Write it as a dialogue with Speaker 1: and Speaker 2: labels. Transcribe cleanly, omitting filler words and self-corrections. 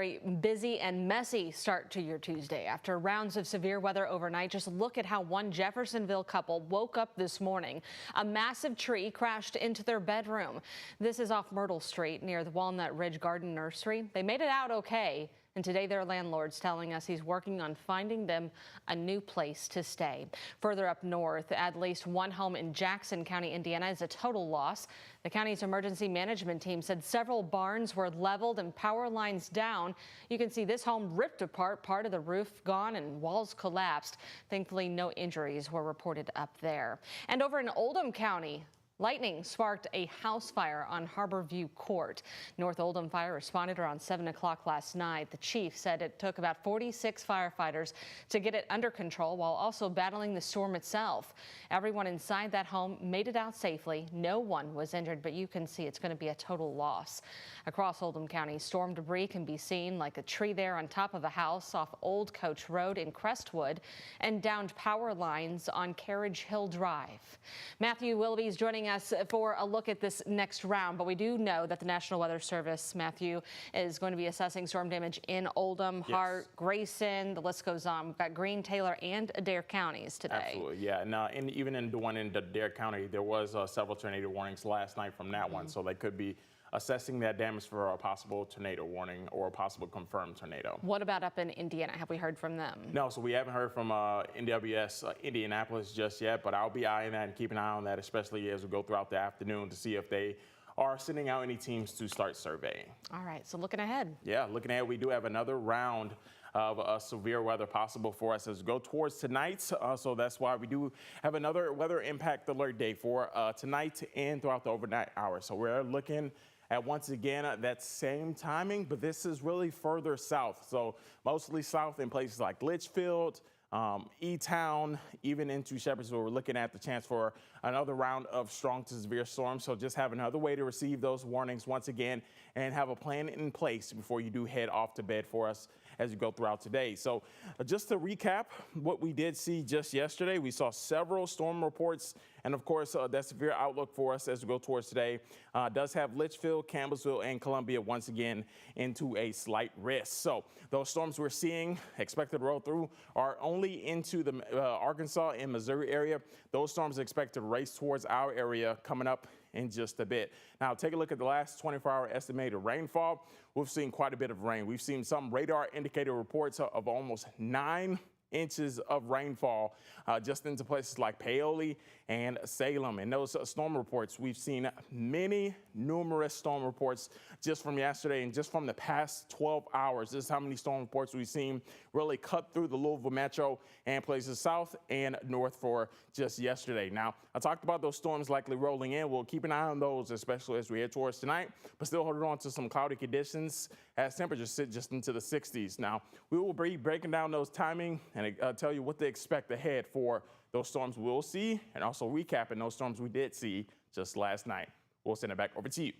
Speaker 1: Very busy and messy start to your Tuesday. After rounds of severe weather overnight, just look at how one Jeffersonville couple woke up this morning. A massive tree crashed into their bedroom. This is off Myrtle Street near the Walnut Ridge Garden Nursery. They made it out okay. And today their landlord's telling us he's working on finding them a new place to stay. Further up north, at least one home in Jackson County, Indiana is a total loss. The county's emergency management team said several barns were leveled and power lines down. You can see this home ripped apart, part of the roof gone and walls collapsed. Thankfully, no injuries were reported up there. And over in Oldham County, lightning sparked a house fire on Harborview Court. North Oldham Fire responded around 7 o'clock last night. The chief said it took about 46 firefighters to get it under control while also battling the storm itself. Everyone inside that home made it out safely. No one was injured, but you can see it's going to be a total loss. Across Oldham County, storm debris can be seen, like a tree there on top of a house off Old Coach Road in Crestwood, and downed power lines on Carriage Hill Drive. Matthew Willoughby is joining us for a look at this next round, but we do know that the National Weather Service, Matthew, is going to be assessing storm damage in Oldham, Hart, Grayson, the list goes on. We've got Greene, Taylor, and Adair counties today.
Speaker 2: Absolutely, yeah. And even in the one in Adair County, there was several tornado warnings last night from that one, so they could be assessing that damage for a possible tornado warning or a possible confirmed tornado.
Speaker 1: What about up in Indiana? Have we heard from them?
Speaker 2: No, so we haven't heard from NWS Indianapolis just yet, but I'll be eyeing that and keeping an eye on that, especially as we go throughout the afternoon to see if they are sending out any teams to start surveying.
Speaker 1: All right, so looking ahead.
Speaker 2: Yeah, looking ahead, we do have another round of severe weather possible for us as we go towards tonight. So that's why we do have another weather impact alert day for tonight and throughout the overnight hours. So we're looking at, once again, that same timing, but this is really further south. So mostly south in places like Litchfield, E-Town, even into Shepherdsville. We're looking at the chance for another round of strong to severe storms. So just have another way to receive those warnings once again and have a plan in place before you do head off to bed for us as you go throughout today. So just to recap what we did see just yesterday, we saw several storm reports. And of course, that severe outlook for us as we go towards today does have Litchfield, Campbellsville, and Columbia once again into a slight risk. So those storms we're seeing expected to roll through are only into the Arkansas and Missouri area. Those storms are expected to race towards our area coming up in just a bit. Now, take a look at the last 24-hour estimated rainfall. We've seen quite a bit of rain. We've seen some radar indicator reports of almost 9 inches of rainfall just into places like Paoli and Salem. And those storm reports, we've seen numerous storm reports just from yesterday and just from the past 12 hours. This is how many storm reports we've seen really cut through the Louisville metro and places south and north for just yesterday. Now, I talked about those storms likely rolling in. We'll keep an eye on those, especially as we head towards tonight, but still holding on to some cloudy conditions as temperatures sit just into the 60s. Now, we will be breaking down those timing and tell you what to expect ahead for those storms we'll see, and also recapping those storms we did see just last night. We'll send it back over to you.